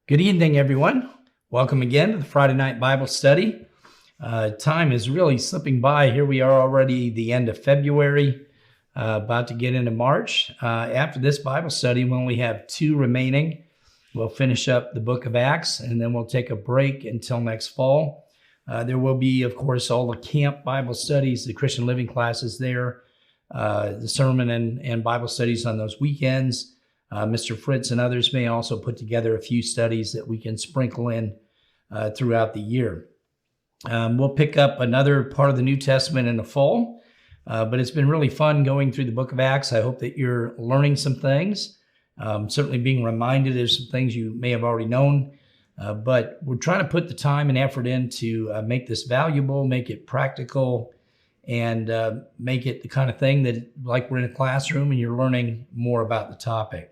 Good evening, everyone. Welcome again to the Friday Night Bible Study. Time is really slipping by. Here we are already the end of February, about to get into March. After this Bible study, we only have 2 remaining. We'll finish up the book of Acts, and then we'll take a break until next fall. There will be, of course, all the camp Bible studies, the Christian living classes there, the sermon and Bible studies on those weekends. Mr. Fritz and others may also put together a few studies that we can sprinkle in throughout the year. We'll pick up another part of the New Testament in the fall, but it's been really fun going through the book of Acts. I hope that you're learning some things, certainly being reminded of some things you may have already known, but we're trying to put the time and effort in to make this valuable, make it practical, and make it the kind of thing that, like, we're in a classroom and you're learning more about the topic.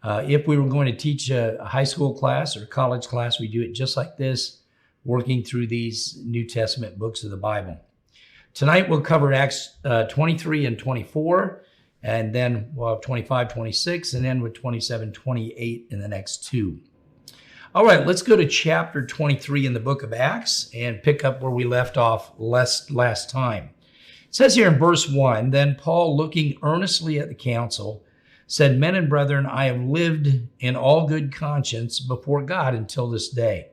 If we were going to teach a high school class or college class, we do it just like this, working through these New Testament books of the Bible. Tonight we'll cover Acts 23 and 24, and then we'll have 25, 26, and then with 27, 28 in the next 2. All right, let's go to chapter 23 in the book of Acts and pick up where we left off last time. It says here in verse 1, "Then Paul, looking earnestly at the council, said, 'Men and brethren, I have lived in all good conscience before God until this day.'"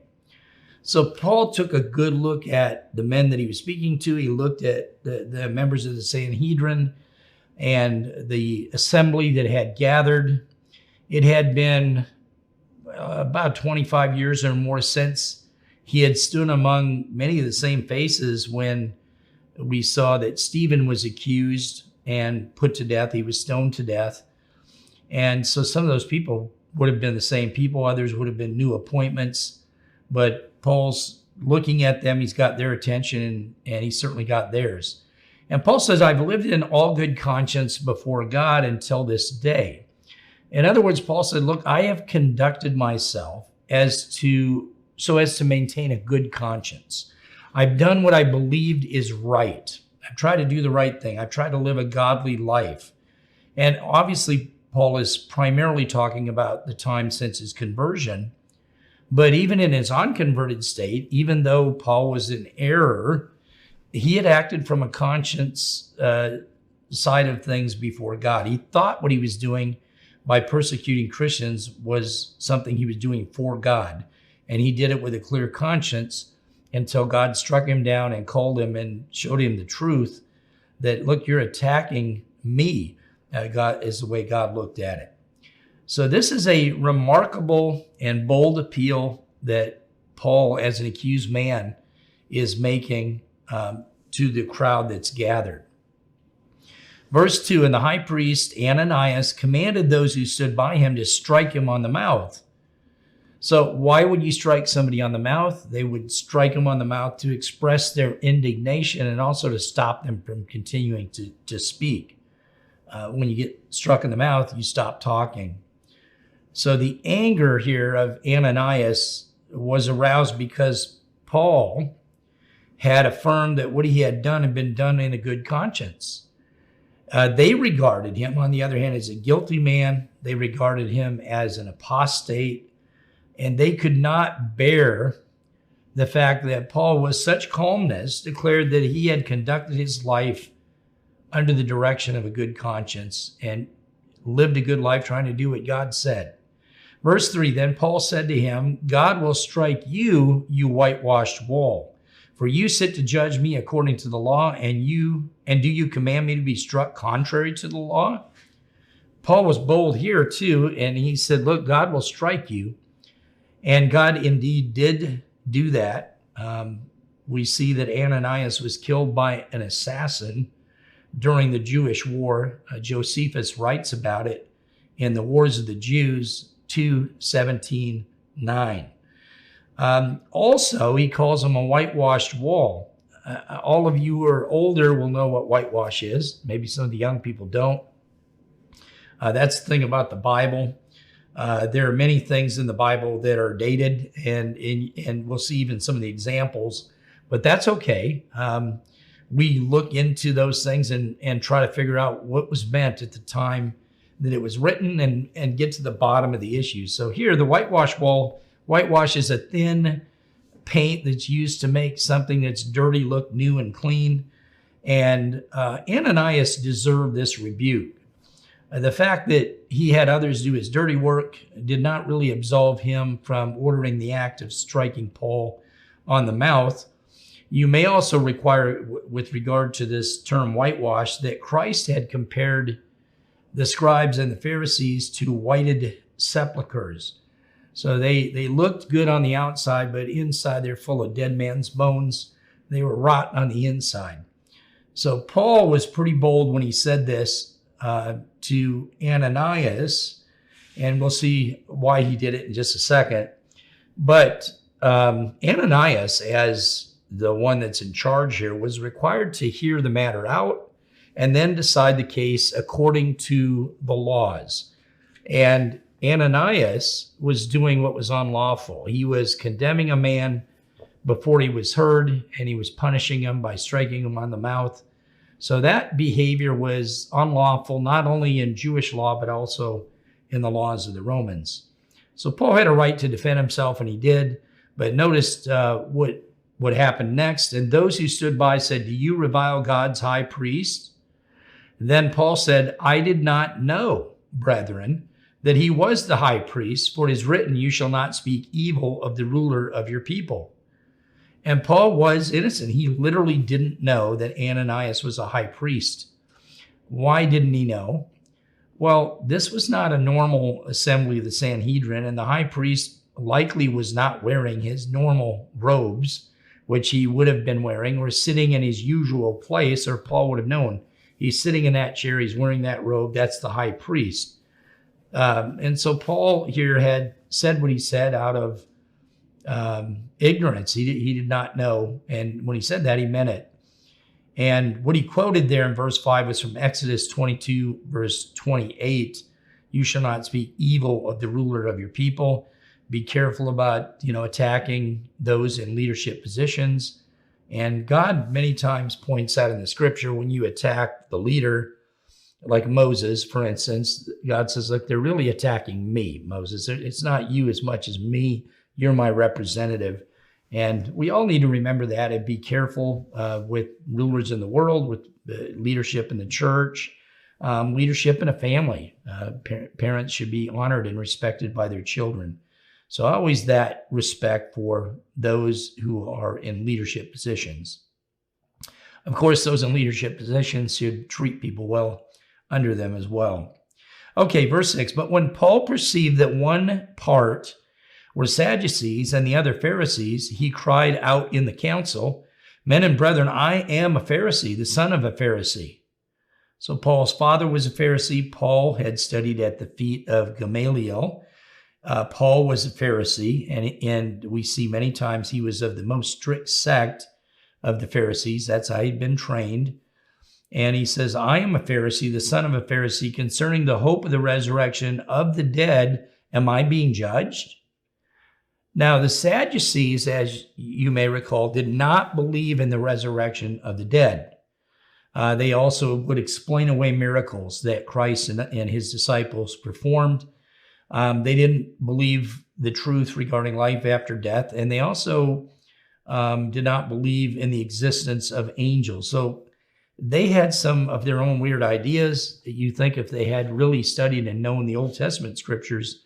So Paul took a good look at the men that he was speaking to. He looked at the members of the Sanhedrin and the assembly that had gathered. It had been about 25 years or more since he had stood among many of the same faces when we saw that Stephen was accused and put to death. He was stoned to death. And so some of those people would have been the same people. Others would have been new appointments. But Paul's looking at them. He's got their attention, and he certainly got theirs. And Paul says, "I've lived in all good conscience before God until this day." In other words, Paul said, look, I have conducted myself so as to maintain a good conscience. I've done what I believed is right. I've tried to do the right thing. I've tried to live a godly life. And obviously, Paul is primarily talking about the time since his conversion. But even in his unconverted state, even though Paul was in error, he had acted from a conscience side of things before God. He thought what he was doing by persecuting Christians was something he was doing for God. And he did it with a clear conscience until God struck him down and called him and showed him the truth that, look, you're attacking me. God is the way God looked at it. So this is a remarkable and bold appeal that Paul, as an accused man, is making to the crowd that's gathered. Verse 2, "And the high priest Ananias commanded those who stood by him to strike him on the mouth." So why would you strike somebody on the mouth? They would strike them on the mouth to express their indignation and also to stop them from continuing to speak. When you get struck in the mouth, you stop talking. So the anger here of Ananias was aroused because Paul had affirmed that what he had done had been done in a good conscience. They regarded him, on the other hand, as a guilty man. They regarded him as an apostate, and they could not bear the fact that Paul, with such calmness, declared that he had conducted his life under the direction of a good conscience and lived a good life trying to do what God said. Verse 3, "Then Paul said to him, 'God will strike you, you whitewashed wall. For you sit to judge me according to the law, and do you command me to be struck contrary to the law?'" Paul was bold here too, and he said, look, God will strike you. And God indeed did do that. We see that Ananias was killed by an assassin during the Jewish war. Josephus writes about it in the Wars of the Jews, 2:17-9. Also, he calls him a whitewashed wall. All of you who are older will know what whitewash is. Maybe some of the young people don't. That's the thing about the Bible. There are many things in the Bible that are dated, and we'll see even some of the examples, but that's okay. We look into those things and try to figure out what was meant at the time that it was written and get to the bottom of the issue. So here, the whitewash wall Whitewash is a thin paint that's used to make something that's dirty look new and clean. And Ananias deserved this rebuke. The fact that he had others do his dirty work did not really absolve him from ordering the act of striking Paul on the mouth. You may also require, with regard to this term whitewash, that Christ had compared the scribes and the Pharisees to whited sepulchres. So they looked good on the outside, but inside they're full of dead man's bones. They were rotten on the inside. So Paul was pretty bold when he said this to Ananias, and we'll see why he did it in just a second. But Ananias, as the one that's in charge here, was required to hear the matter out and then decide the case according to the laws. And Ananias was doing what was unlawful. He was condemning a man before he was heard, and he was punishing him by striking him on the mouth. So that behavior was unlawful, not only in Jewish law, but also in the laws of the Romans. So Paul had a right to defend himself, and he did. But notice what happened next. And those who stood by said, "Do you revile God's high priest?" Then Paul said, "I did not know, brethren, that he was the high priest, for it is written, you shall not speak evil of the ruler of your people." And Paul was innocent. He literally didn't know that Ananias was a high priest. Why didn't he know? Well, this was not a normal assembly of the Sanhedrin, and the high priest likely was not wearing his normal robes, which he would have been wearing, or sitting in his usual place, or Paul would have known. He's sitting in that chair, he's wearing that robe, that's the high priest. And so Paul here had said what he said out of ignorance. He did not know. And when he said that, he meant it. And what he quoted there in verse 5 was from Exodus 22, verse 28. You shall not speak evil of the ruler of your people. Be careful about, attacking those in leadership positions. And God many times points out in the scripture, when you attack the leader, like Moses, for instance, God says, look, they're really attacking me, Moses. It's not you as much as me. You're my representative. And we all need to remember that and be careful with rulers in the world, with leadership in the church, leadership in a family. Parents should be honored and respected by their children. So always that respect for those who are in leadership positions. Of course, those in leadership positions should treat people well under them as well. Okay, verse 6, but when Paul perceived that one part were Sadducees and the other Pharisees, he cried out in the council, men and brethren, I am a Pharisee, the son of a Pharisee. So Paul's father was a Pharisee. Paul had studied at the feet of Gamaliel. Paul was a Pharisee, and we see many times he was of the most strict sect of the Pharisees. That's how he'd been trained. And he says, I am a Pharisee, the son of a Pharisee, concerning the hope of the resurrection of the dead, am I being judged? Now, the Sadducees, as you may recall, did not believe in the resurrection of the dead. They also would explain away miracles that Christ and his disciples performed. They didn't believe the truth regarding life after death, and they also did not believe in the existence of angels. So they had some of their own weird ideas. You think if they had really studied and known the Old Testament scriptures,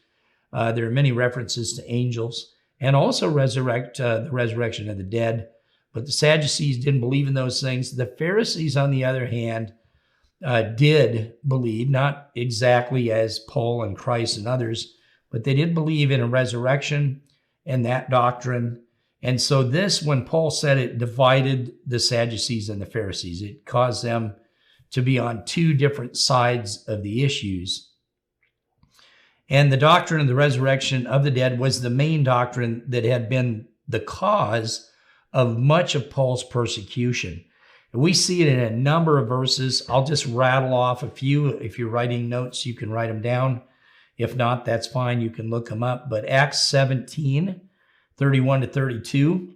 there are many references to angels and also the resurrection of the dead. But the Sadducees didn't believe in those things. The Pharisees, on the other hand, did believe, not exactly as Paul and Christ and others, but they did believe in a resurrection and that doctrine. And so this, when Paul said it, divided the Sadducees and the Pharisees. It caused them to be on two different sides of the issues. And the doctrine of the resurrection of the dead was the main doctrine that had been the cause of much of Paul's persecution. We see it in a number of verses. I'll just rattle off a few. If you're writing notes, you can write them down. If not, that's fine. You can look them up. But Acts 17, 31 to 32,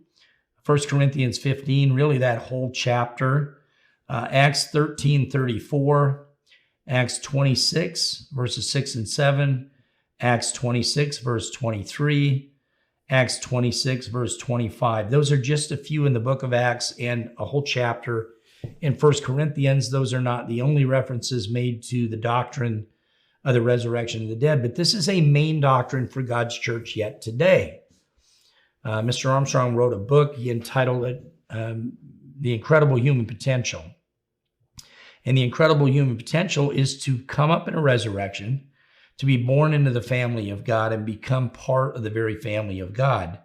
1 Corinthians 15, really that whole chapter, Acts 13, 34, Acts 26, verses 6 and 7, Acts 26, verse 23, Acts 26, verse 25. Those are just a few in the book of Acts and a whole chapter in 1 Corinthians. Those are not the only references made to the doctrine of the resurrection of the dead, but this is a main doctrine for God's church yet today. Mr. Armstrong wrote a book. He entitled it The Incredible Human Potential. And the incredible human potential is to come up in a resurrection, to be born into the family of God and become part of the very family of God.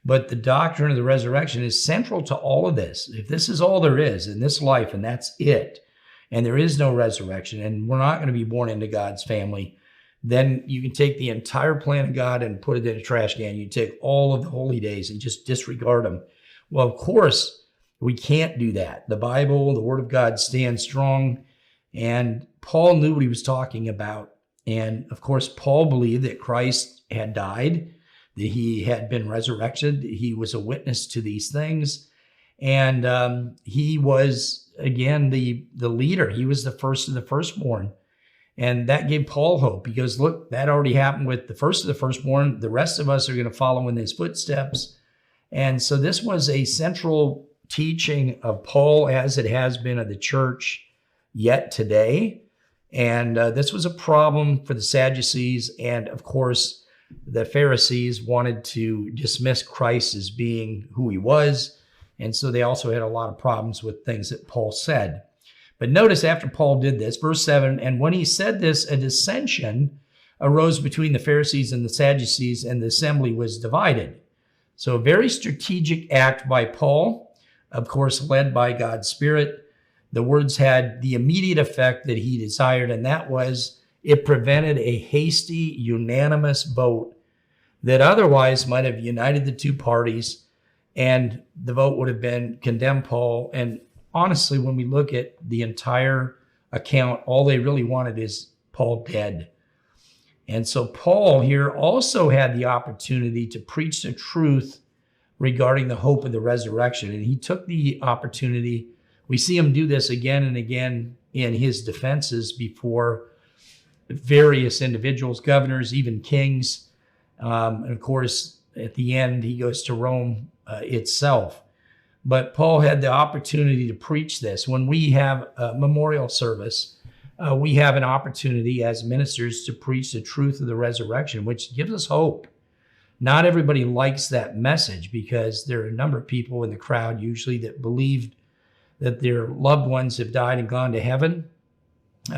But the doctrine of the resurrection is central to all of this. If this is all there is in this life and that's it, and there is no resurrection, and we're not going to be born into God's family, then you can take the entire plan of God and put it in a trash can. You take all of the holy days and just disregard them. Well, of course, we can't do that. The Bible, the Word of God stands strong, and Paul knew what he was talking about. And of course, Paul believed that Christ had died, that he had been resurrected. He was a witness to these things. And he was, again, the leader. He was the first of the firstborn. And that gave Paul hope because, look, that already happened with the first of the firstborn. The rest of us are going to follow in his footsteps. And so this was a central teaching of Paul, as it has been of the church yet today. And this was a problem for the Sadducees. And of course, the Pharisees wanted to dismiss Christ as being who he was. And so they also had a lot of problems with things that Paul said. But notice after Paul did this, verse 7, and when he said this, a dissension arose between the Pharisees and the Sadducees, and the assembly was divided. So a very strategic act by Paul, of course, led by God's Spirit. The words had the immediate effect that he desired, and that was it prevented a hasty, unanimous vote that otherwise might have united the two parties, and the vote would have been condemn Paul. And honestly, when we look at the entire account, all they really wanted is Paul dead. And so Paul here also had the opportunity to preach the truth regarding the hope of the resurrection. And he took the opportunity. We see him do this again and again in his defenses before various individuals, governors, even kings. And of course, at the end, he goes to Rome itself. But Paul had the opportunity to preach this. When we have a memorial service, we have an opportunity as ministers to preach the truth of the resurrection, which gives us hope. Not everybody likes that message because there are a number of people in the crowd usually that believed that their loved ones have died and gone to heaven.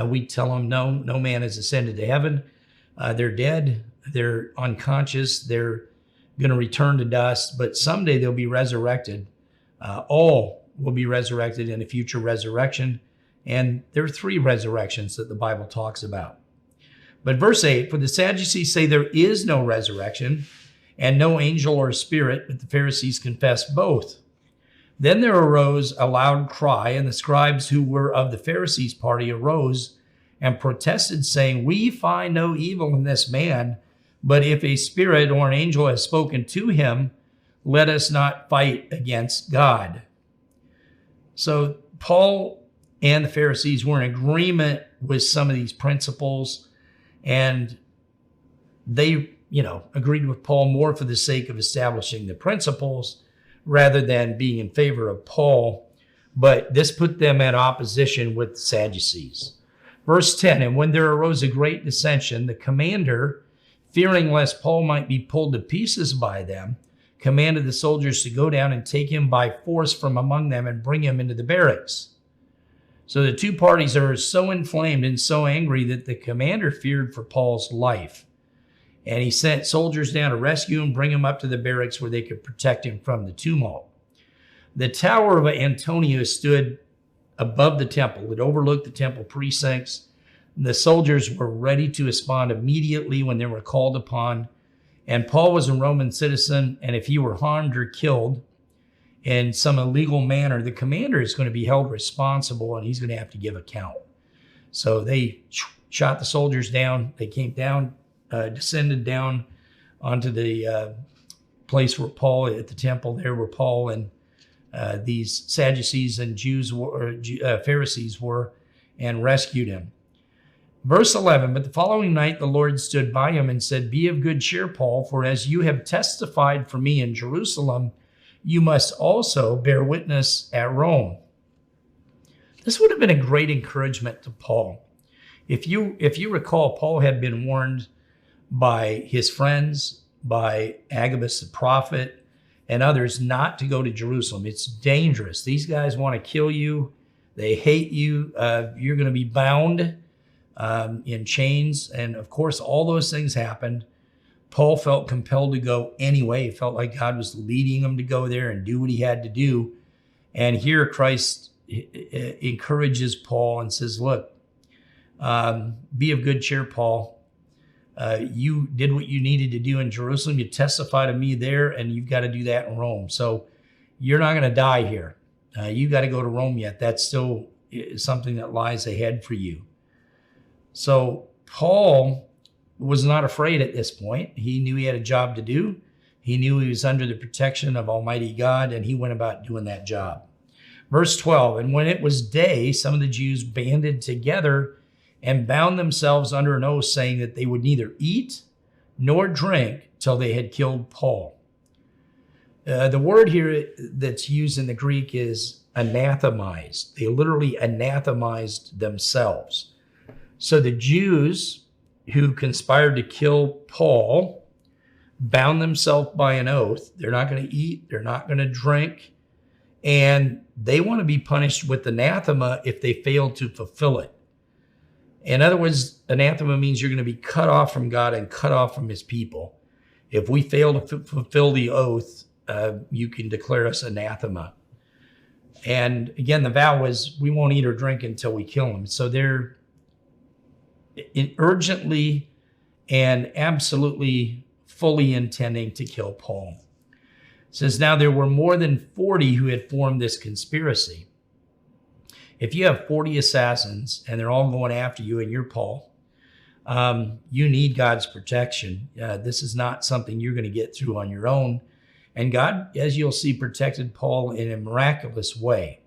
We tell them, no man has ascended to heaven. They're dead. They're unconscious. They're going to return to dust, but someday they'll be resurrected. All will be resurrected in a future resurrection. And there are 3 resurrections that the Bible talks about. But verse 8, for the Sadducees say there is no resurrection and no angel or spirit, but the Pharisees confess both. Then there arose a loud cry, and the scribes who were of the Pharisees' party arose and protested, saying, we find no evil in this man, but if a spirit or an angel has spoken to him, let us not fight against God. So Paul and the Pharisees were in agreement with some of these principles, and they, agreed with Paul more for the sake of establishing the principles rather than being in favor of Paul. But this put them at opposition with the Sadducees. Verse 10, and when there arose a great dissension, the commander, fearing lest Paul might be pulled to pieces by them, commanded the soldiers to go down and take him by force from among them and bring him into the barracks. So the two parties are so inflamed and so angry that the commander feared for Paul's life. And he sent soldiers down to rescue him, bring him up to the barracks where they could protect him from the tumult. The tower of Antonius stood above the temple. It overlooked the temple precincts. The soldiers were ready to respond immediately when they were called upon. And Paul was a Roman citizen, and if he were harmed or killed in some illegal manner, the commander is going to be held responsible, and he's going to have to give account. So they shot the soldiers down. They came down, descended down onto the place where Paul, at the temple there where Paul and these Sadducees and Pharisees were, and rescued him. Verse 11, but the following night the Lord stood by him and said, be of good cheer, Paul, for as you have testified for me in Jerusalem, you must also bear witness at Rome. This would have been a great encouragement to Paul. If you recall, Paul had been warned by his friends, by Agabus the prophet, and others not to go to Jerusalem. It's dangerous. These guys want to kill you. They hate you. You're going to be bound in chains. And of course, all those things happened. Paul felt compelled to go anyway. He felt like God was leading him to go there and do what he had to do. And here Christ encourages Paul and says, look, be of good cheer, Paul. You did what you needed to do in Jerusalem. You testified to me there, and you've got to do that in Rome. So you're not going to die here. You got to go to Rome yet. That's still something that lies ahead for you. So Paul was not afraid at this point. He knew he had a job to do. He knew he was under the protection of Almighty God, and he went about doing that job. Verse 12, and when it was day, some of the Jews banded together and bound themselves under an oath, saying that they would neither eat nor drink till they had killed Paul. The word here that's used in the Greek is anathemized. They literally anathemized themselves. So the Jews who conspired to kill Paul bound themselves by an oath. They're not going to eat. They're not going to drink. And they want to be punished with anathema if they fail to fulfill it. In other words, anathema means you're going to be cut off from God and cut off from his people. If we fail to fulfill the oath, you can declare us anathema. And again, the vow was we won't eat or drink until we kill him. So they're urgently and absolutely fully intending to kill Paul. It says, now there were more than 40 who had formed this conspiracy. If you have 40 assassins and they're all going after you and you're Paul, you need God's protection. This is not something you're going to get through on your own. And God, as you'll see, protected Paul in a miraculous way.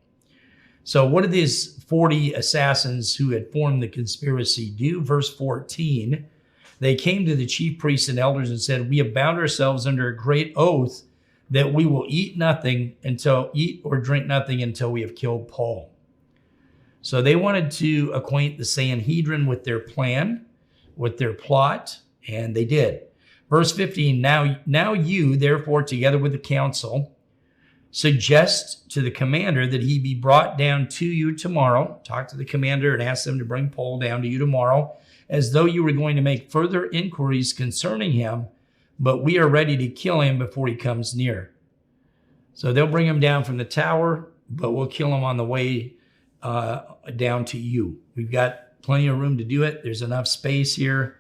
So what did these 40 assassins who had formed the conspiracy do? Verse 14, they came to the chief priests and elders and said, we have bound ourselves under a great oath that we will eat or drink nothing until we have killed Paul. So they wanted to acquaint the Sanhedrin with their plan, with their plot, and they did. Verse 15, now you, therefore, together with the council, suggest to the commander that he be brought down to you tomorrow. Talk to the commander and ask them to bring Paul down to you tomorrow, as though you were going to make further inquiries concerning him, but we are ready to kill him before he comes near. So they'll bring him down from the tower, but we'll kill him on the way down to you. We've got plenty of room to do it. There's enough space here,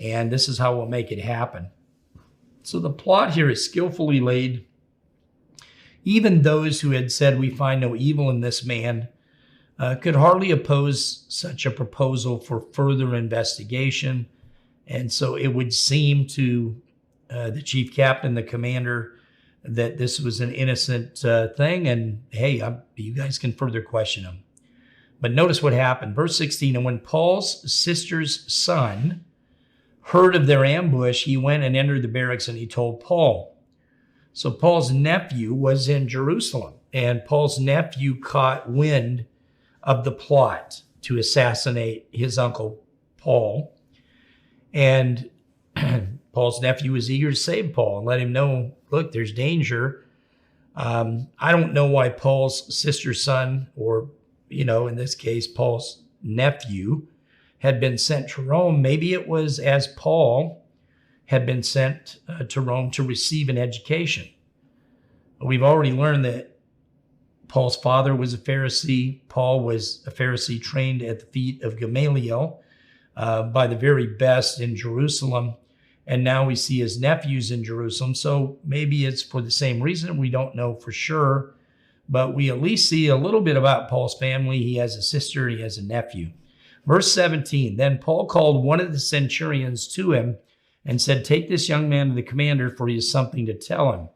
and this is how we'll make it happen. So the plot here is skillfully laid. Even those who had said, we find no evil in this man, could hardly oppose such a proposal for further investigation. And so it would seem to the chief captain, the commander, that this was an innocent thing. And hey, you guys can further question him. But notice what happened. Verse 16, and when Paul's sister's son heard of their ambush, he went and entered the barracks and he told Paul. So Paul's nephew was in Jerusalem, and Paul's nephew caught wind of the plot to assassinate his uncle Paul. And Paul's nephew was eager to save Paul and let him know, look, there's danger. I don't know why Paul's sister's son, or, in this case, Paul's nephew, had been sent to Rome. Maybe it was as Paul had been sent to Rome to receive an education. We've already learned that Paul's father was a Pharisee. Paul was a Pharisee trained at the feet of Gamaliel by the very best in Jerusalem. And now we see his nephews in Jerusalem. So maybe it's for the same reason. We don't know for sure. But we at least see a little bit about Paul's family. He has a sister, he has a nephew. Verse 17, then Paul called one of the centurions to him and said, take this young man to the commander, for he has something to tell him.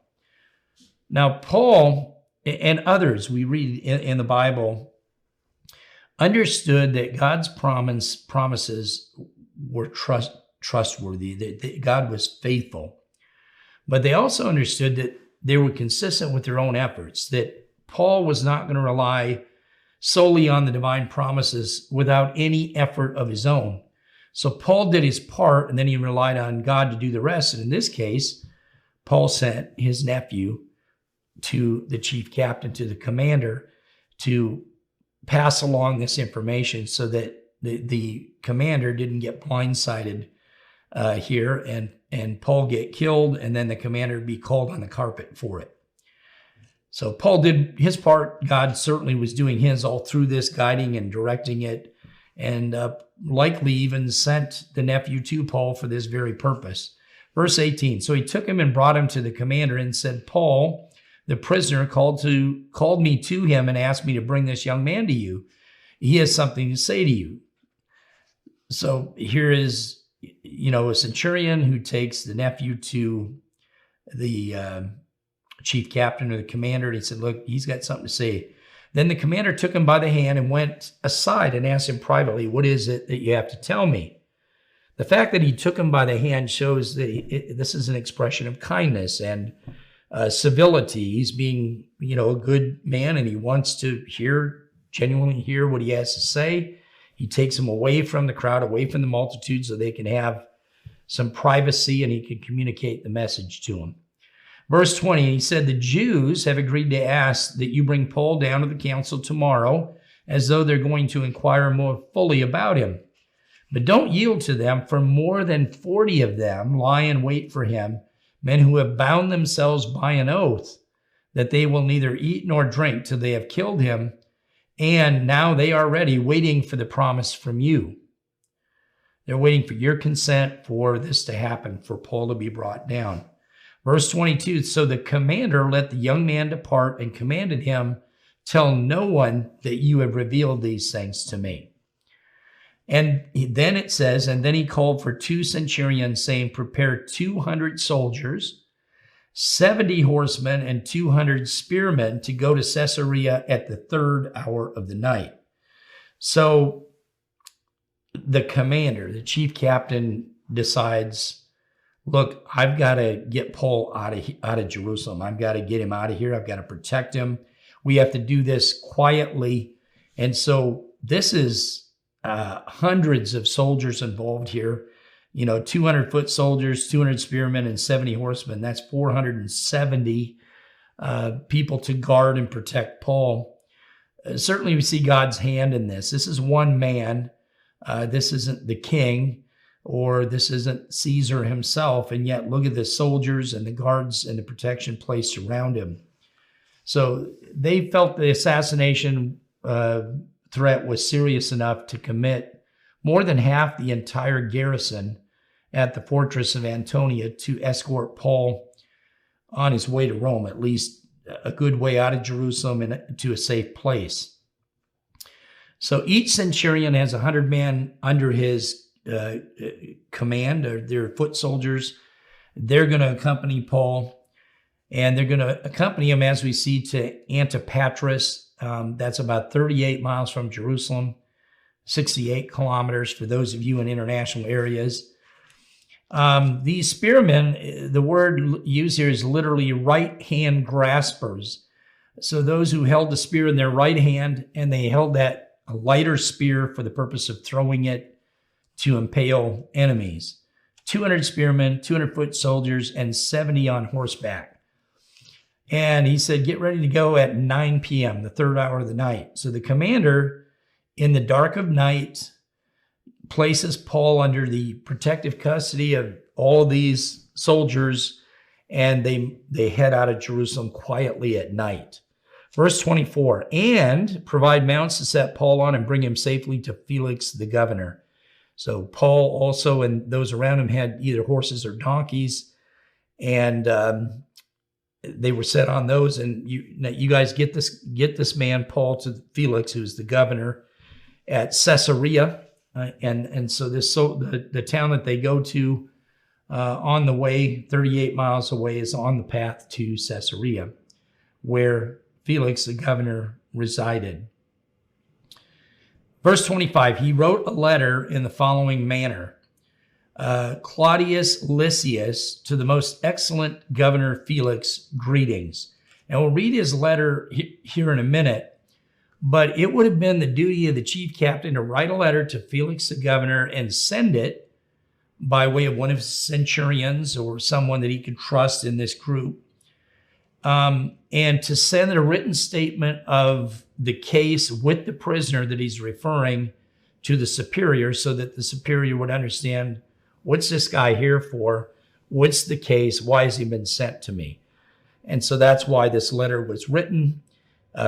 Now, Paul and others we read in the Bible understood that God's promises were trustworthy, that God was faithful. But they also understood that they were consistent with their own efforts, that Paul was not going to rely solely on the divine promises without any effort of his own. So Paul did his part, and then he relied on God to do the rest. And in this case, Paul sent his nephew to the chief captain, to the commander, to pass along this information so that the commander didn't get blindsided here and Paul get killed, and then the commander be called on the carpet for it. So Paul did his part. God certainly was doing his all through this, guiding and directing it, and likely even sent the nephew to Paul for this very purpose. Verse 18, so he took him and brought him to the commander and said, Paul, the prisoner, called me to him and asked me to bring this young man to you. He has something to say to you. So here is, a centurion who takes the nephew to the chief captain or the commander, and he said, look, he's got something to say. Then the commander took him by the hand and went aside and asked him privately, what is it that you have to tell me? The fact that he took him by the hand shows that this is an expression of kindness and civility. He's being, a good man, and he wants to genuinely hear what he has to say. He takes him away from the crowd, away from the multitude, so they can have some privacy and he can communicate the message to him. Verse 20, he said, the Jews have agreed to ask that you bring Paul down to the council tomorrow, as though they're going to inquire more fully about him. But don't yield to them, for more than 40 of them lie in wait for him, men who have bound themselves by an oath that they will neither eat nor drink till they have killed him. And now they are ready, waiting for the promise from you. They're waiting for your consent for this to happen, for Paul to be brought down. Verse 22, so the commander let the young man depart and commanded him, tell no one that you have revealed these things to me. And then it says, and then he called for 2 centurions, saying, prepare 200 soldiers, 70 horsemen, and 200 spearmen to go to Caesarea at the 3rd hour of the night. So the commander, the chief captain, decides, look, I've got to get Paul out of Jerusalem. I've got to get him out of here. I've got to protect him. We have to do this quietly. And so this is hundreds of soldiers involved here. 200-foot soldiers, 200 spearmen, and 70 horsemen. That's 470 people to guard and protect Paul. Certainly we see God's hand in this. This is one man. This isn't the king, or this isn't Caesar himself, and yet look at the soldiers and the guards and the protection placed around him. So they felt the assassination threat was serious enough to commit more than half the entire garrison at the fortress of Antonia to escort Paul on his way to Rome, at least a good way out of Jerusalem and to a safe place. So each centurion has 100 men under his command, or their foot soldiers. They're going to accompany Paul, and they're going to accompany him, as we see, to Antipatris. That's about 38 miles from Jerusalem, 68 kilometers for those of you in international areas. These spearmen, the word used here is literally right-hand graspers. So those who held the spear in their right hand, and they held that lighter spear for the purpose of throwing it to impale enemies. 200 spearmen, 200-foot soldiers, and 70 on horseback. And he said, get ready to go at 9 p.m., the 3rd hour of the night. So the commander, in the dark of night, places Paul under the protective custody of all of these soldiers, and they head out of Jerusalem quietly at night. Verse 24, and provide mounts to set Paul on and bring him safely to Felix the governor. So Paul also and those around him had either horses or donkeys, and they were set on those. And you guys get this man Paul to Felix, who's the governor at Caesarea, and so the town that they go to on the way, 38 miles away, is on the path to Caesarea, where Felix the governor resided. Verse 25, he wrote a letter in the following manner. Claudius Lysias, to the most excellent governor Felix, greetings. And we'll read his letter here in a minute, but it would have been the duty of the chief captain to write a letter to Felix the governor and send it by way of one of his centurions or someone that he could trust in this group, and to send a written statement of the case with the prisoner that he's referring to the superior, so that the superior would understand, what's this guy here for? What's the case? Why has he been sent to me? And so that's why this letter was written.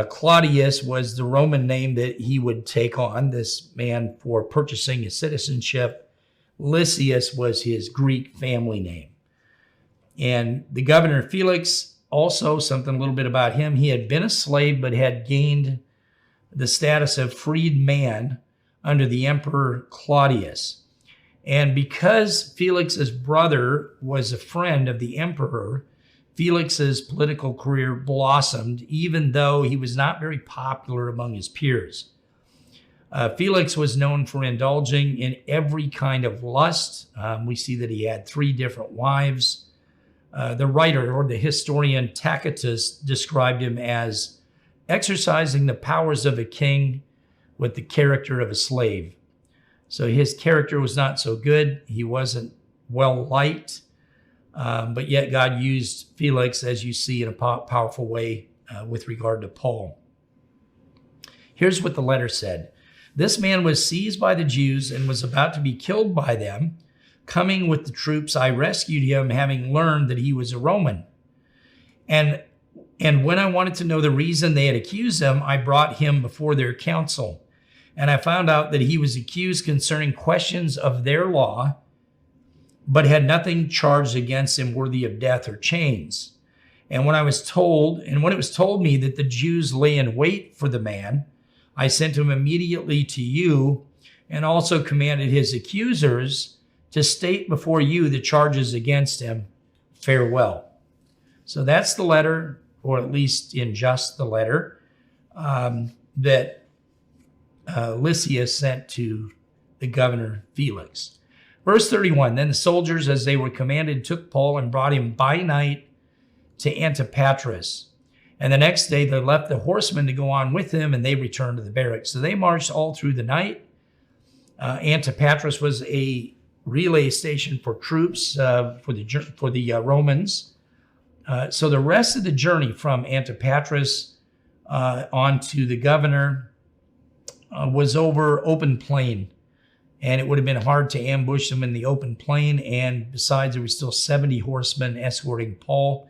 Claudius was the Roman name that he would take on, this man, for purchasing his citizenship. Lysias was his Greek family name. And the governor Felix, also something a little bit about him, he had been a slave but had gained the status of freed man under the Emperor Claudius. And because Felix's brother was a friend of the emperor, Felix's political career blossomed, even though he was not very popular among his peers. Felix was known for indulging in every kind of lust. We see that he had 3 different wives. The writer or the historian Tacitus described him as exercising the powers of a king with the character of a slave. So his character was not so good. He wasn't well liked, but yet God used Felix, as you see, in a powerful way with regard to Paul. Here's what the letter said. This man was seized by the Jews and was about to be killed by them. Coming with the troops, I rescued him, having learned that he was a Roman. And when I wanted to know the reason they had accused him, I brought him before their council. And I found out that he was accused concerning questions of their law, but had nothing charged against him worthy of death or chains. And when it was told me that the Jews lay in wait for the man, I sent him immediately to you, and also commanded his accusers to state before you the charges against him. Farewell. So that's the letter, or at least in just the letter, that Lysias sent to the governor Felix. Verse 31, then the soldiers, as they were commanded, took Paul and brought him by night to Antipatris. And the next day they left the horsemen to go on with him, and they returned to the barracks. So they marched all through the night. Antipatris was a relay station for troops for the Romans. So the rest of the journey from Antipatris on to the governor was over open plain. And it would have been hard to ambush them in the open plain. And besides, there were still 70 horsemen escorting Paul.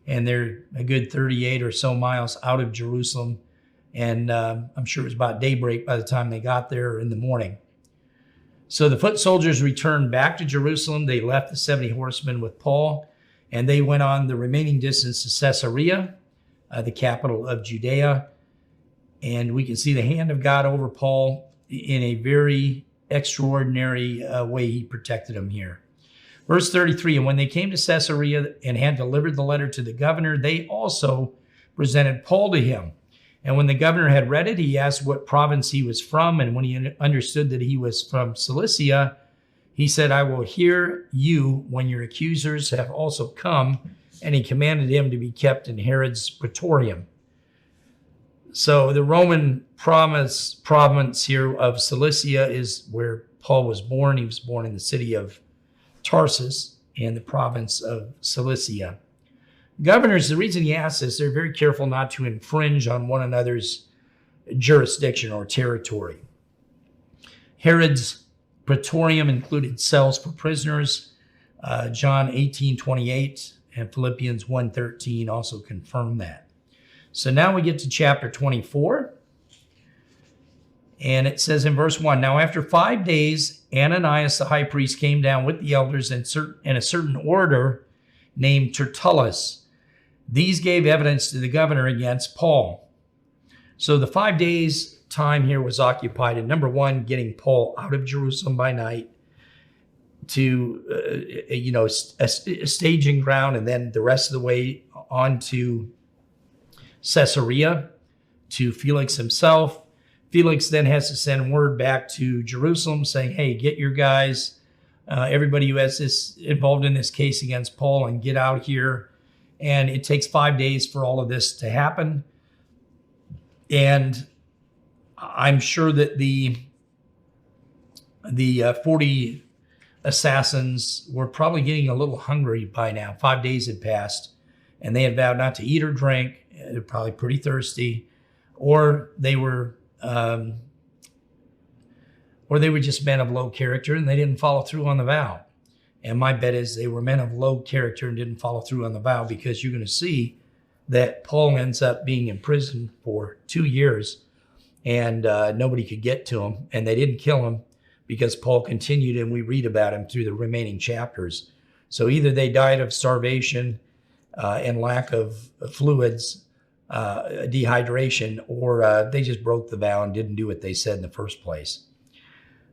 And they're a good 38 or so miles out of Jerusalem. And I'm sure it was about daybreak by the time they got there in the morning. So the foot soldiers returned back to Jerusalem. They left the 70 horsemen with Paul, and they went on the remaining distance to Caesarea, the capital of Judea. And we can see the hand of God over Paul in a very extraordinary way. He protected him here. Verse 33, and when they came to Caesarea and had delivered the letter to the governor, they also presented Paul to him. And when the governor had read it, he asked what province he was from. And when he understood that he was from Cilicia, he said, I will hear you when your accusers have also come. And he commanded him to be kept in Herod's praetorium. So the Roman province here of Cilicia is where Paul was born. He was born in the city of Tarsus in the province of Cilicia. Governors, the reason he asks this, they're very careful not to infringe on one another's jurisdiction or territory. Herod's praetorium included cells for prisoners. John 18:28 and Philippians 1:13 also confirm that. So now we get to chapter 24. And it says in verse 1, now after 5 days, Ananias the high priest came down with the elders and a certain orator named Tertullus. These gave evidence to the governor against Paul. So the 5 days time here was occupied in, number one, getting Paul out of Jerusalem by night to, a staging ground, and then the rest of the way on to Caesarea, to Felix himself, Felix then has to send word back to Jerusalem saying, hey, get your guys, everybody who has this involved in this case against Paul, and get out here. And it takes 5 days for all of this to happen. And I'm sure that the 40 assassins were probably getting a little hungry by now. 5 days had passed, and they had vowed not to eat or drink. They're probably pretty thirsty, or they were just men of low character, and they didn't follow through on the vow. And my bet is they were men of low character and didn't follow through on the vow, because you're going to see that Paul ends up being in prison for 2 years, and nobody could get to him, and they didn't kill him because Paul continued, and we read about him through the remaining chapters. So either they died of starvation and lack of fluids, dehydration, or they just broke the vow and didn't do what they said in the first place.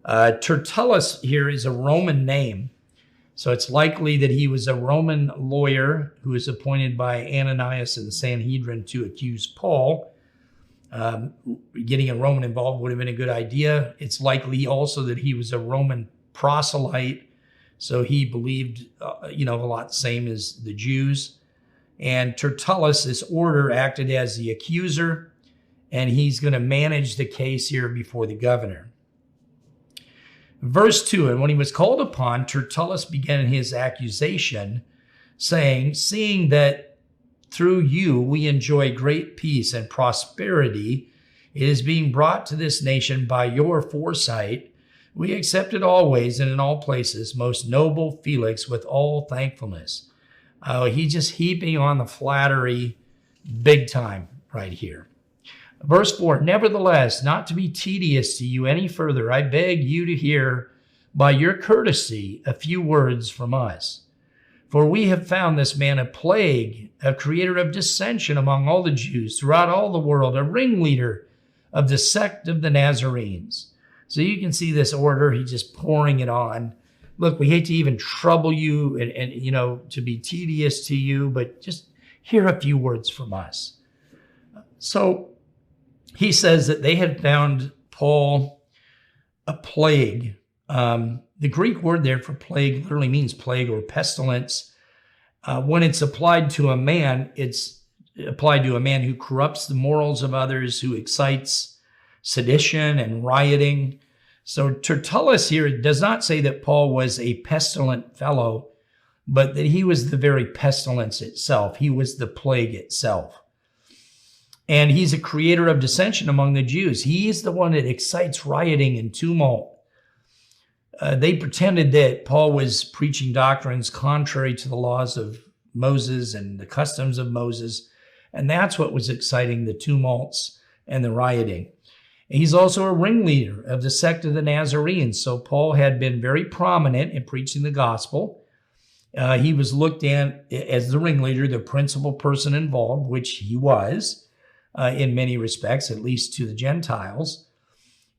Tertullus here is a Roman name, so it's likely that he was a Roman lawyer who was appointed by Ananias and the Sanhedrin to accuse Paul. Getting a Roman involved would have been a good idea. It's likely also that he was a Roman proselyte, so he believed, a lot the same as the Jews. And Tertullus, this order, acted as the accuser, and he's going to manage the case here before the governor. Verse 2, and when he was called upon, Tertullus began his accusation, saying, seeing that through you we enjoy great peace and prosperity, it is being brought to this nation by your foresight. We accept it always and in all places, most noble Felix, with all thankfulness. He's just heaping on the flattery big time right here. Verse 4, nevertheless, not to be tedious to you any further, I beg you to hear by your courtesy a few words from us. For we have found this man a plague, a creator of dissension among all the Jews throughout all the world, a ringleader of the sect of the Nazarenes. So you can see this order, he's just pouring it on. Look, we hate to even trouble you and to be tedious to you, but just hear a few words from us. So he says that they had found Paul a plague. The Greek word there for plague literally means plague or pestilence. When it's applied to a man, it's applied to a man who corrupts the morals of others, who excites sedition and rioting. So Tertullus here does not say that Paul was a pestilent fellow, but that he was the very pestilence itself. He was the plague itself. And he's a creator of dissension among the Jews. He is the one that excites rioting and tumult. They pretended that Paul was preaching doctrines contrary to the laws of Moses and the customs of Moses, and that's what was exciting the tumults and the rioting. And he's also a ringleader of the sect of the Nazarenes, so Paul had been very prominent in preaching the gospel. He was looked at as the ringleader, the principal person involved, which he was in many respects, at least to the Gentiles.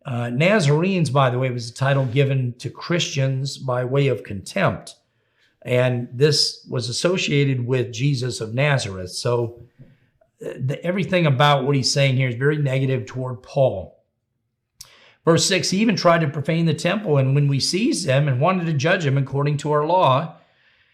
Nazarenes, by the way, was a title given to Christians by way of contempt. And this was associated with Jesus of Nazareth. So everything about what he's saying here is very negative toward Paul. Verse 6, he even tried to profane the temple. And when we seized him and wanted to judge him according to our law,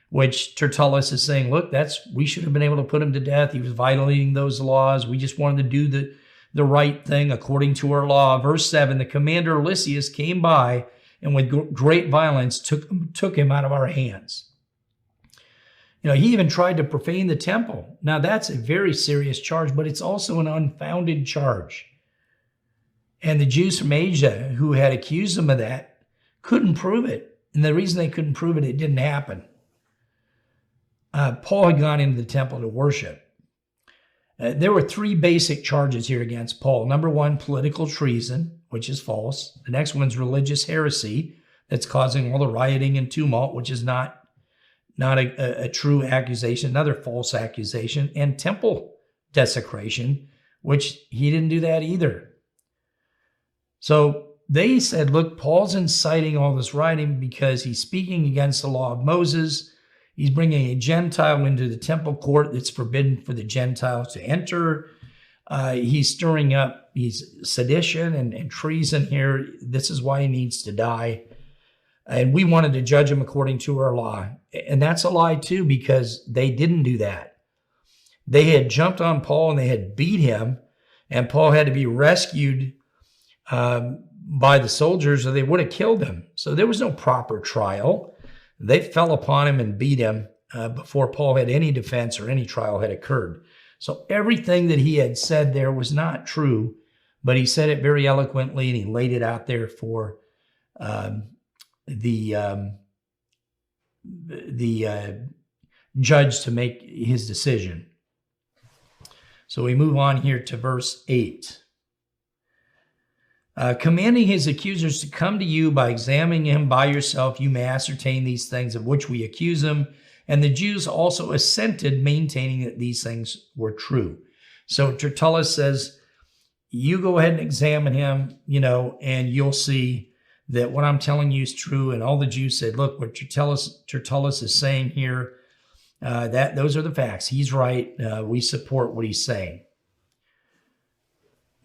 which Tertullus is saying, look, we should have been able to put him to death. He was violating those laws. We just wanted to do the right thing according to our law. Verse 7, the commander Lysias came by and with great violence took him out of our hands. He even tried to profane the temple. Now, that's a very serious charge, but it's also an unfounded charge. And the Jews from Asia who had accused him of that couldn't prove it. And the reason they couldn't prove it, it didn't happen. Paul had gone into the temple to worship. There were three basic charges here against Paul. Number one, political treason, which is false. The next one's religious heresy that's causing all the rioting and tumult, which is not a true accusation, another false accusation, and temple desecration, which he didn't do that either. So they said, look, Paul's inciting all this rioting because he's speaking against the law of Moses. He's bringing a Gentile into the temple court that's forbidden for the Gentiles to enter. He's stirring up sedition and treason here. This is why he needs to die. And we wanted to judge him according to our law. And that's a lie too, because they didn't do that. They had jumped on Paul and they had beat him, and Paul had to be rescued by the soldiers or they would have killed him. So there was no proper trial. They fell upon him and beat him before Paul had any defense or any trial had occurred. So everything that he had said there was not true, but he said it very eloquently and he laid it out there for the judge to make his decision. So we move on here to verse 8. Commanding his accusers to come to you by examining him by yourself, you may ascertain these things of which we accuse him. And the Jews also assented, maintaining that these things were true. So Tertullus says, you go ahead and examine him, and you'll see that what I'm telling you is true. And all the Jews said, look, what Tertullus is saying here, those are the facts. He's right. We support what he's saying.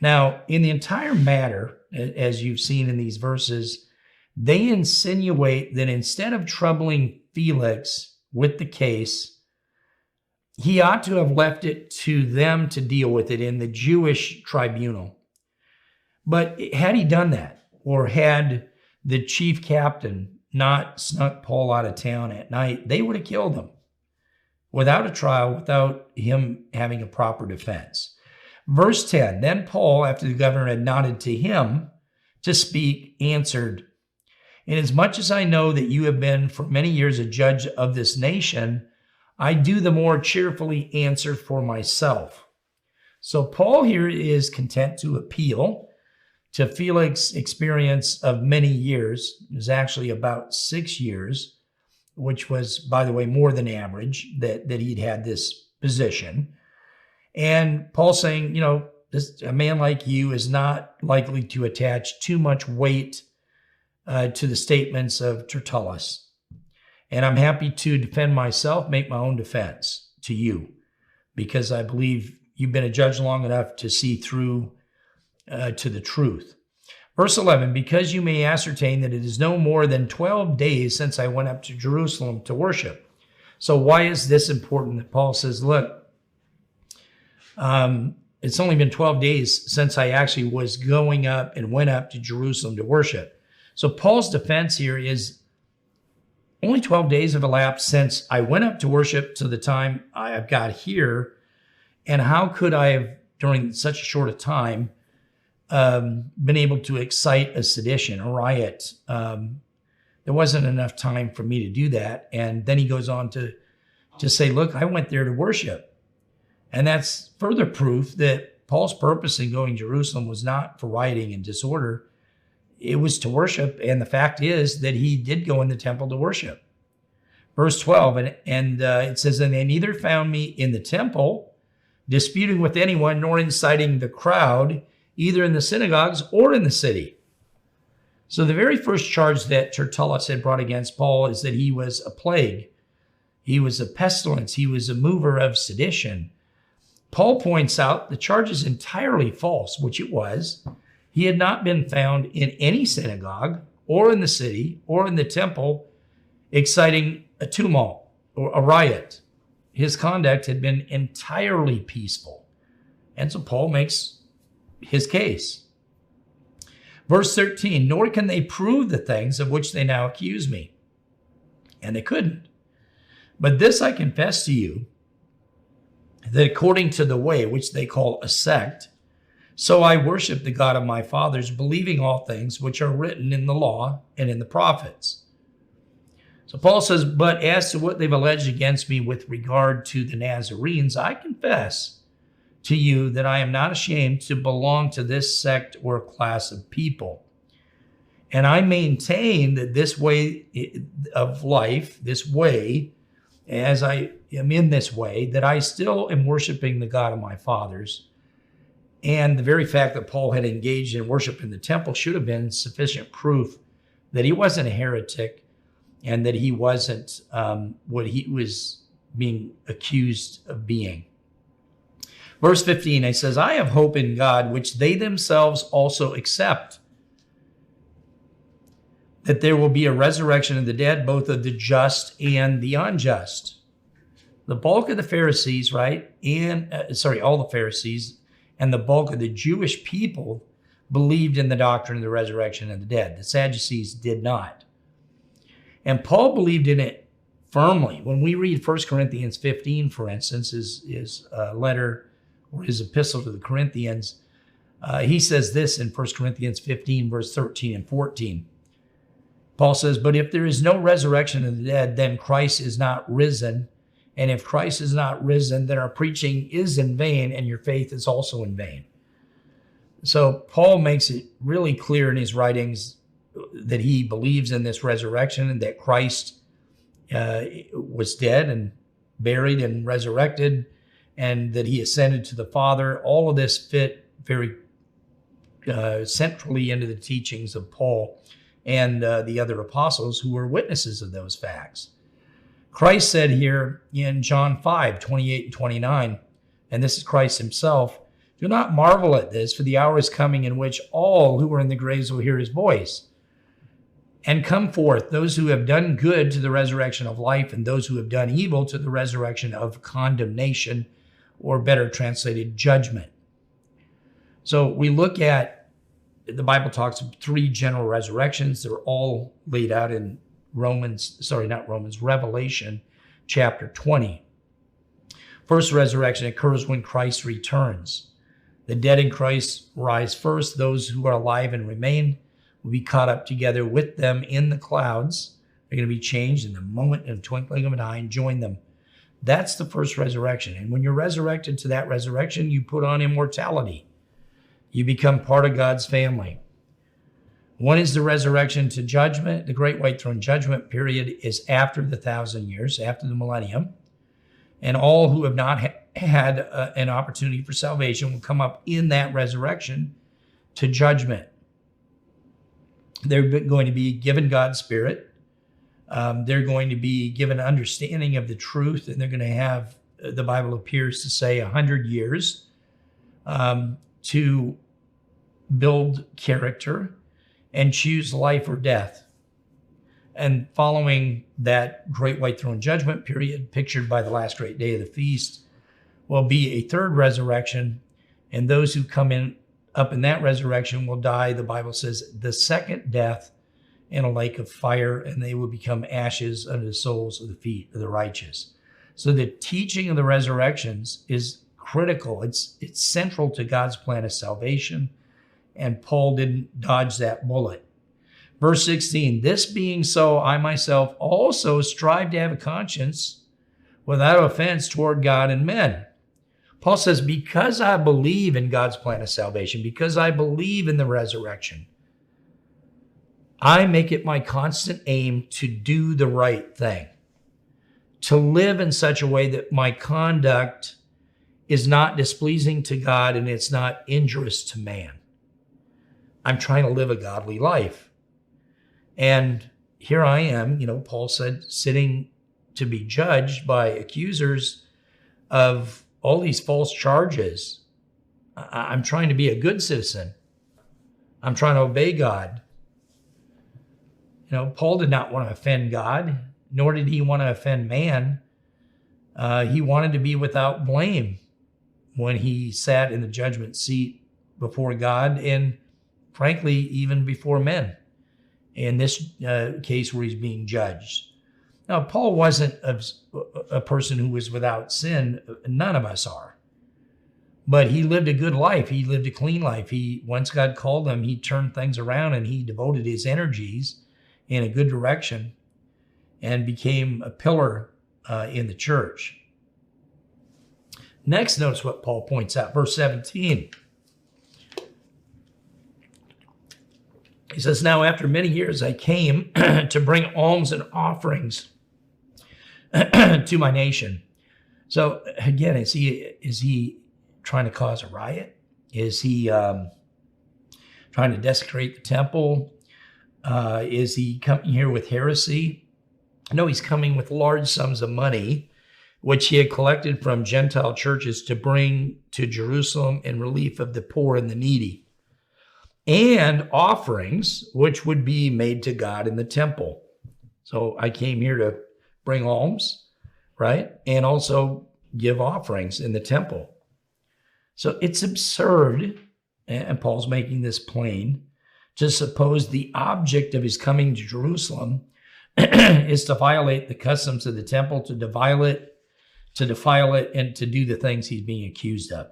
Now, in the entire matter, as you've seen in these verses, they insinuate that instead of troubling Felix with the case, he ought to have left it to them to deal with it in the Jewish tribunal. But had he done that, or had the chief captain not snuck Paul out of town at night, they would have killed him without a trial, without him having a proper defense. Verse 10, then Paul, after the governor had nodded to him to speak, answered, inasmuch as I know that you have been for many years a judge of this nation, I do the more cheerfully answer for myself. So Paul here is content to appeal to Felix's experience of many years. It was actually about 6 years, which was, by the way, more than average that he'd had this position. And Paul's saying, a man like you is not likely to attach too much weight to the statements of Tertullus. And I'm happy to defend myself, make my own defense to you, because I believe you've been a judge long enough to see through to the truth. Verse 11, because you may ascertain that it is no more than 12 days since I went up to Jerusalem to worship. So why is this important that Paul says, look, it's only been 12 days since I actually was going up and went up to Jerusalem to worship. So Paul's defense here is only 12 days have elapsed since I went up to worship to the time I got here. And how could I have, during such a short a time, been able to excite a sedition, a riot? There wasn't enough time for me to do that. And then he goes on to say, look, I went there to worship. And that's further proof that Paul's purpose in going to Jerusalem was not for rioting and disorder. It was to worship. And the fact is that he did go in the temple to worship. Verse 12, and it says, and they neither found me in the temple, disputing with anyone, nor inciting the crowd, either in the synagogues or in the city. So the very first charge that Tertullus had brought against Paul is that he was a plague. He was a pestilence. He was a mover of sedition. Paul points out the charge is entirely false, which it was. He had not been found in any synagogue or in the city or in the temple exciting a tumult or a riot. His conduct had been entirely peaceful. And so Paul makes his case. Verse 13, nor can they prove the things of which they now accuse me. And they couldn't. But this I confess to you, that according to the way, which they call a sect, so I worship the God of my fathers, believing all things which are written in the law and in the prophets. So Paul says, but as to what they've alleged against me with regard to the Nazarenes, I confess to you that I am not ashamed to belong to this sect or class of people. And I maintain that this way of life, this way, as I am in this way, that I still am worshiping the God of my fathers. And the very fact that Paul had engaged in worship in the temple should have been sufficient proof that he wasn't a heretic and that he wasn't what he was being accused of being. Verse 15, it says, I have hope in God, which they themselves also accept, that there will be a resurrection of the dead, both of the just and the unjust. The bulk of the Pharisees, right, all the Pharisees and the bulk of the Jewish people believed in the doctrine of the resurrection of the dead. The Sadducees did not. And Paul believed in it firmly. When we read 1 Corinthians 15, for instance, his letter or his epistle to the Corinthians, he says this in 1 Corinthians 15, verse 13 and 14. Paul says, but if there is no resurrection of the dead, then Christ is not risen. And if Christ is not risen, then our preaching is in vain, and your faith is also in vain. So Paul makes it really clear in his writings that he believes in this resurrection and that Christ was dead and buried and resurrected, and that he ascended to the Father. All of this fit very centrally into the teachings of Paul and the other apostles who were witnesses of those facts. Christ said here in John 5, 28 and 29, and this is Christ himself, do not marvel at this, for the hour is coming in which all who are in the graves will hear his voice and come forth, those who have done good to the resurrection of life, and those who have done evil to the resurrection of condemnation, or better translated, judgment. So we look at, the Bible talks of three general resurrections. They're all laid out in Revelation chapter 20. First resurrection occurs when Christ returns. The dead in Christ rise first. Those who are alive and remain will be caught up together with them in the clouds. They're going to be changed in the moment of twinkling of an eye and join them. That's the first resurrection. And when you're resurrected to that resurrection, you put on immortality. You become part of God's family. One is the resurrection to judgment. The great white throne judgment period is after the 1,000 years, after the millennium. And all who have not had an opportunity for salvation will come up in that resurrection to judgment. They're going to be given God's Spirit. They're going to be given understanding of the truth, and they're going to have, the Bible appears to say, 100 years to build character and choose life or death. And following that great white throne judgment period, pictured by the last great day of the feast, will be a third resurrection. And those who come up in that resurrection will die, the Bible says, the second death in a lake of fire, and they will become ashes under the soles of the feet of the righteous. So the teaching of the resurrections is critical. It's central to God's plan of salvation, and Paul didn't dodge that bullet. Verse 16, this being so, I myself also strive to have a conscience without offense toward God and men. Paul says, because I believe in God's plan of salvation, because I believe in the resurrection, I make it my constant aim to do the right thing, to live in such a way that my conduct is not displeasing to God and it's not injurious to man. I'm trying to live a godly life. And here I am, Paul said, sitting to be judged by accusers of all these false charges. I'm trying to be a good citizen. I'm trying to obey God. Paul did not want to offend God, nor did he want to offend man. He wanted to be without blame when he sat in the judgment seat before God and, frankly, even before men. In this case where he's being judged. Now, Paul wasn't a person who was without sin. None of us are. But he lived a good life. He lived a clean life. Once God called him, he turned things around and he devoted his energies in a good direction and became a pillar in the church. Next, notice what Paul points out, verse 17. He says, now after many years I came to bring alms and offerings to my nation. So again, is he trying to cause a riot? Is he trying to desecrate the temple? Is he coming here with heresy? No, he's coming with large sums of money which he had collected from Gentile churches to bring to Jerusalem in relief of the poor and the needy, and offerings which would be made to God in the temple. So I came here to bring alms, right? And also give offerings in the temple. So it's absurd, and Paul's making this plain, to suppose the object of his coming to Jerusalem is to violate the customs of the temple, to defile it, and to do the things he's being accused of.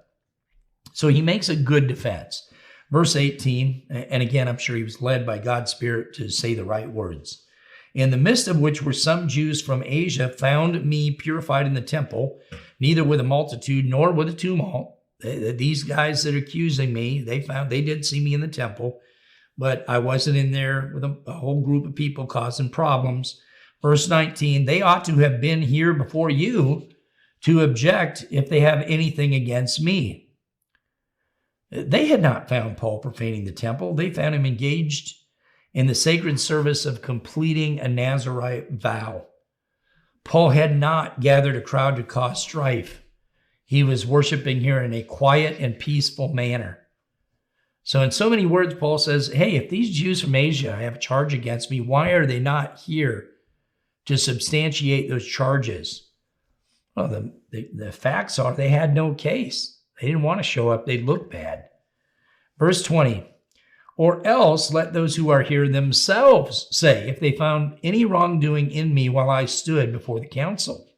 So he makes a good defense. Verse 18, and again, I'm sure he was led by God's Spirit to say the right words. In the midst of which were some Jews from Asia, found me purified in the temple, neither with a multitude nor with a tumult. These guys that are accusing me, they did see me in the temple, but I wasn't in there with a whole group of people causing problems. Verse 19, they ought to have been here before you to object if they have anything against me. They had not found Paul profaning the temple. They found him engaged in the sacred service of completing a Nazirite vow. Paul had not gathered a crowd to cause strife. He was worshiping here in a quiet and peaceful manner. So in so many words, Paul says, hey, if these Jews from Asia have a charge against me, why are they not here to substantiate those charges? Well, the facts are they had no case. They didn't want to show up. They looked bad. Verse 20, or else let those who are here themselves say if they found any wrongdoing in me while I stood before the council.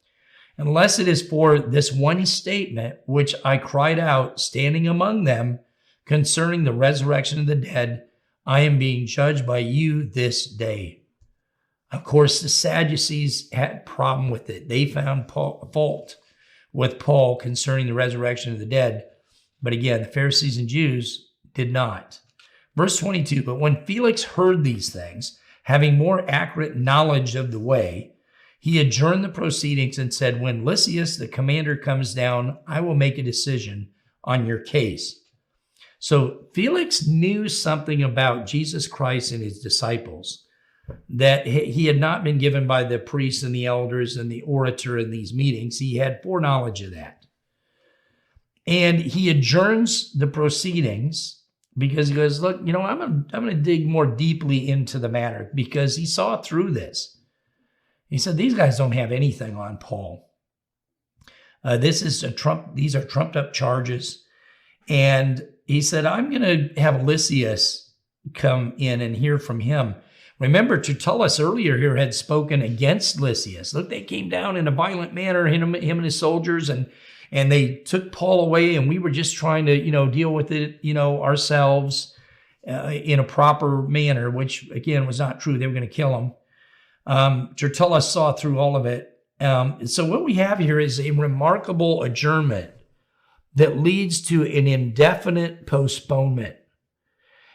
Unless it is for this one statement which I cried out standing among them concerning the resurrection of the dead, I am being judged by you this day. Of course, the Sadducees had a problem with it. They found fault with Paul concerning the resurrection of the dead. But again, the Pharisees and Jews did not. Verse 22, but when Felix heard these things, having more accurate knowledge of the way, he adjourned the proceedings and said, when Lysias, the commander, comes down, I will make a decision on your case. So Felix knew something about Jesus Christ and his disciples that he had not been given by the priests and the elders and the orator in these meetings. He had foreknowledge of that. And he adjourns the proceedings because he goes, look, I'm going to dig more deeply into the matter, because he saw through this. He said, these guys don't have anything on Paul. These are trumped up charges. And he said, I'm going to have Lysias come in and hear from him. Remember, Tertullus earlier here had spoken against Lysias. Look, they came down in a violent manner, him and his soldiers, and they took Paul away, and we were just trying to, deal with it, ourselves in a proper manner, which, again, was not true. They were going to kill him. Tertullus saw through all of it. So what we have here is a remarkable adjournment that leads to an indefinite postponement.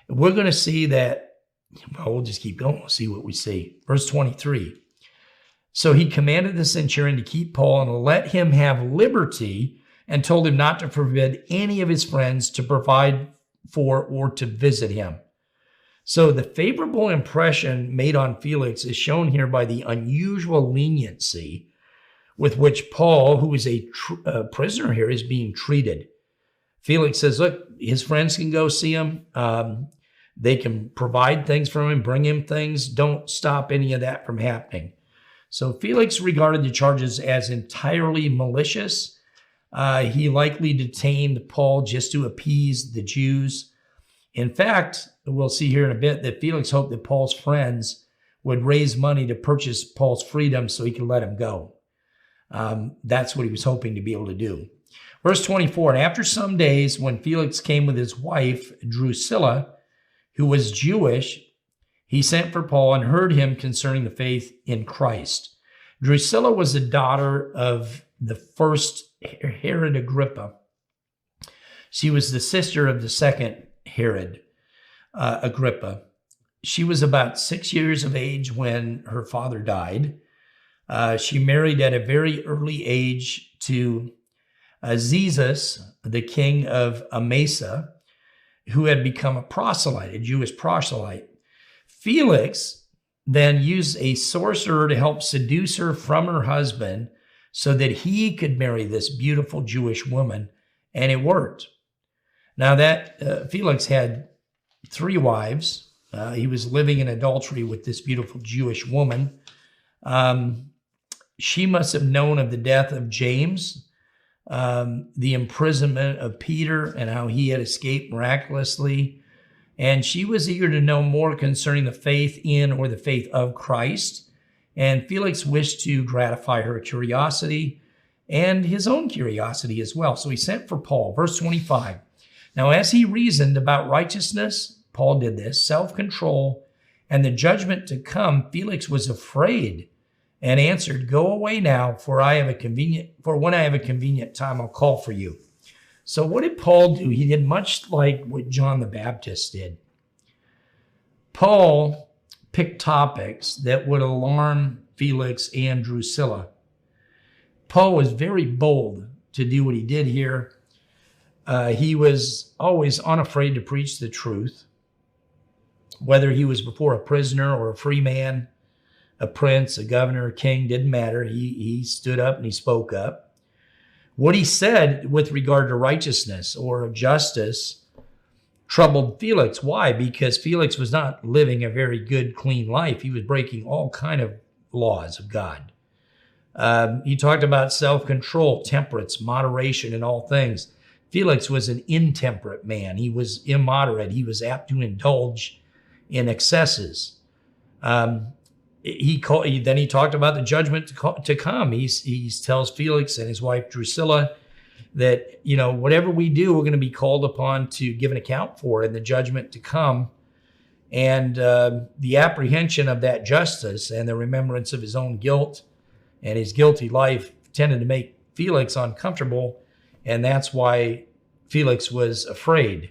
We're going to see that, we'll just keep going. We'll see what we see. Verse 23. So he commanded the centurion to keep Paul and to let him have liberty, and told him not to forbid any of his friends to provide for or to visit him. So the favorable impression made on Felix is shown here by the unusual leniency with which Paul, who is a prisoner here, is being treated. Felix says, look, his friends can go see him. They can provide things for him, bring him things. Don't stop any of that from happening. So Felix regarded the charges as entirely malicious. He likely detained Paul just to appease the Jews. In fact, we'll see here in a bit that Felix hoped that Paul's friends would raise money to purchase Paul's freedom so he could let him go. That's what he was hoping to be able to do. Verse 24, and after some days, when Felix came with his wife, Drusilla, who was Jewish, he sent for Paul and heard him concerning the faith in Christ. Drusilla was the daughter of the first Herod Agrippa. She was the sister of the second Herod Agrippa. She was about 6 years of age when her father died. She married at a very early age to Azizus, the king of Amasa, who had become a proselyte, a Jewish proselyte. Felix then used a sorcerer to help seduce her from her husband so that he could marry this beautiful Jewish woman, and it worked. Now that Felix had 3 wives. He was living in adultery with this beautiful Jewish woman. She must have known of the death of James, the imprisonment of Peter, and how he had escaped miraculously. And she was eager to know more concerning the faith in or the faith of Christ. And Felix wished to gratify her curiosity and his own curiosity as well. So he sent for Paul. Verse 25. Now, as he reasoned about righteousness, Paul did this, self-control, and the judgment to come, Felix was afraid and answered, "Go away now, for when I have a convenient time, I'll call for you." So what did Paul do? He did much like what John the Baptist did. Paul picked topics that would alarm Felix and Drusilla. Paul was very bold to do what he did here. He was always unafraid to preach the truth, whether he was before a prisoner or a free man, a prince, a governor, a king, didn't matter. He stood up and he spoke up. What he said with regard to righteousness or justice troubled Felix. Why? Because Felix was not living a very good, clean life. He was breaking all kind of laws of God. He talked about self-control, temperance, moderation in all things. Felix was an intemperate man. He was immoderate. He was apt to indulge in excesses. Then he talked about the judgment to come. He tells Felix and his wife Drusilla that, whatever we do, we're going to be called upon to give an account for in the judgment to come. And the apprehension of that justice and the remembrance of his own guilt and his guilty life tended to make Felix uncomfortable. And that's why Felix was afraid.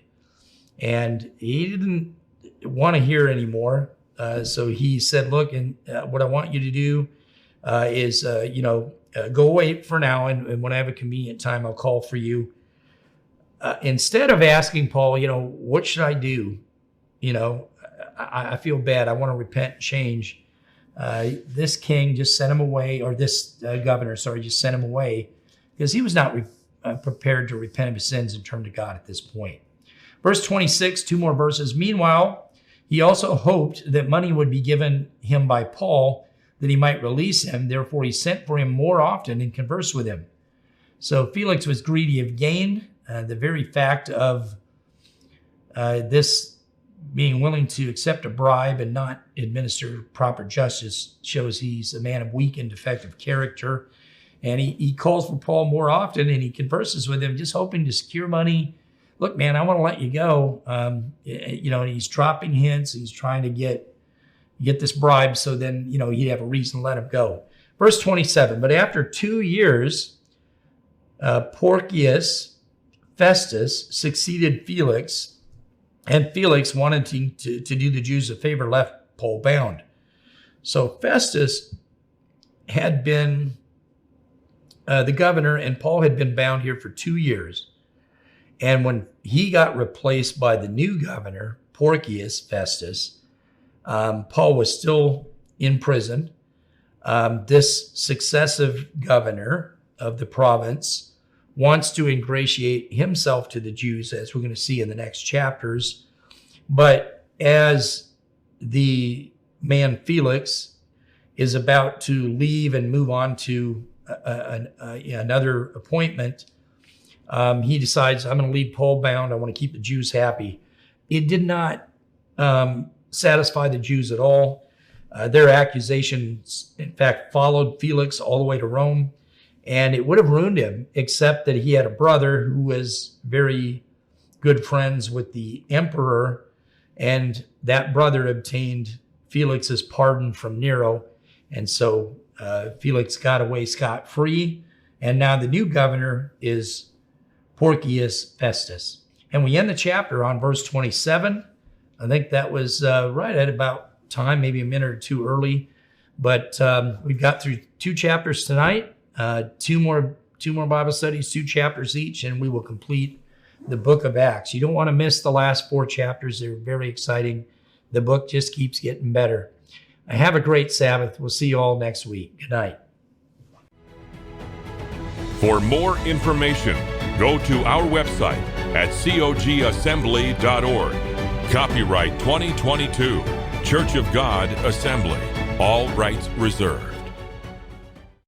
And he didn't want to hear anymore. So he said, look, and what I want you to do is, go away for now. And when I have a convenient time, I'll call for you. Instead of asking Paul, what should I do? I feel bad. I want to repent and change. This king just sent him away, or this governor, just sent him away because he was not prepared to repent of his sins and turn to God at this point. Verse 26, 2 more verses. Meanwhile, he also hoped that money would be given him by Paul, that he might release him. Therefore, he sent for him more often and conversed with him. So Felix was greedy of gain. The very fact of this being willing to accept a bribe and not administer proper justice shows he's a man of weak and defective character. And he calls for Paul more often, and he converses with him, just hoping to secure money. Look, man, I want to let you go. And he's dropping hints. He's trying to get this bribe so then, he'd have a reason to let him go. Verse 27, but after 2 years, Porcius Festus succeeded Felix, and Felix, wanted to do the Jews a favor, left Paul bound. So Festus had been the governor, and Paul had been bound here for 2 years. And when he got replaced by the new governor, Porcius Festus, Paul was still in prison. This successive governor of the province wants to ingratiate himself to the Jews, as we're going to see in the next chapters. But as the man Felix is about to leave and move on to another appointment, he decides, I'm going to leave Paul bound. I want to keep the Jews happy. It did not satisfy the Jews at all. Their accusations, in fact, followed Felix all the way to Rome, and it would have ruined him, except that he had a brother who was very good friends with the emperor, and that brother obtained Felix's pardon from Nero, and so Felix got away scot-free, and now the new governor is Porcius Festus. And we end the chapter on verse 27. I think that was right at about time, maybe a minute or two early, but we've got through 2 chapters tonight, 2 more Bible studies, 2 chapters each, and we will complete the book of Acts. You don't want to miss the last 4 chapters. They're very exciting. The book just keeps getting better. Have a great Sabbath. We'll see you all next week. Good night. For more information, go to our website at cogassembly.org. Copyright 2022, Church of God Assembly. All rights reserved.